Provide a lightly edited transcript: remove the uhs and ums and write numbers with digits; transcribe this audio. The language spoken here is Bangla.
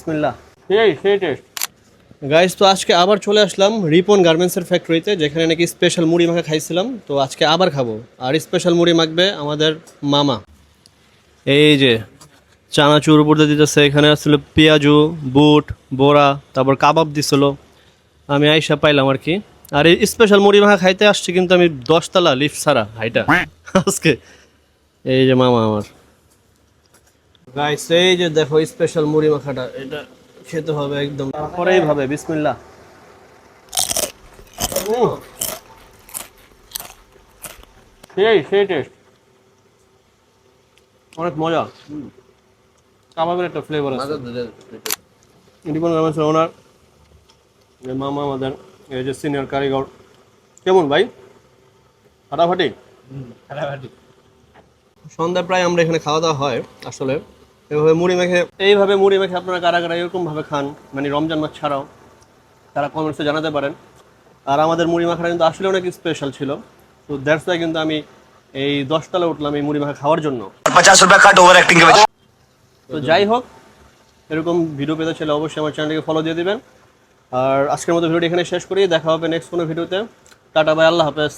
বিসমিল্লাহ। সেই টেস্ট গাইস। তো আজকে আবার চলে আসলাম রিপন গার্মেন্টসের ফ্যাক্টরিতে, যেখানে নাকি স্পেশাল মুড়ি মাখা খাইছিলাম। তো আজকে আবার খাবো, আর স্পেশাল মুড়ি মাখবে আমাদের মামা। এই যে চানাচুর উপর দিয়ে দিতেছে, এখানে আসলে পেঁয়াজু, বুট, বড়া, তারপর কাবাব দিছিল। আমি আইসা পাইলাম আর কি। আর এই স্পেশাল মুড়ি মাখা খাইতে আসছি কিন্তু আমি 10 তলা লিফট ছাড়া হাইটা আজকে। এই যে মামা আমার গাইস, এই যে দেখো স্পেশাল মুড়ি মাখাটা, এটা খেতে হবে একদম পরেই ভাবে। বিসমিল্লাহ। সেই টেস্ট, অনেক মজা। কাবাবের একটা ফ্লেভার আছে। রিপন গার্মেন্টসের ওনার মামা আমাদের এই যে সিনিয়র কারিগর। কেমন ভাই? ফাটাফাটি। সন্ধ্যা প্রায় আমরা এখানে খাওয়া দাওয়া হয় আসলে। এইভাবে মুড়ি মেখে আপনারা কারা কারা এরকম ভাবে খান, মানে রমজান মাস ছাড়াও, তারা কমেন্টসে জানাতে পারেন। আর আমাদের মুড়ি মাখাটা কিন্তু আসলে অনেক স্পেশাল ছিল। তো দ্যাটস ওয়াই কিন্তু আমি এই 10 তলা উঠলাম এই মুড়ি মাখা খাওয়ার জন্য। 50 रुपए कट ओवर एक्टिंग के वजह। তো যাই হোক, এরকম ভিডিও পেতে চাইলে অবশ্যই আমার চ্যানেলটিকে ফলো দিয়ে দিবেন। আর আজকের মতো ভিডিওটি এখানে শেষ করি, দেখা হবে নেক্সট কোনো ভিডিওতে। টাটা বাই, আল্লাহ হাফেজ।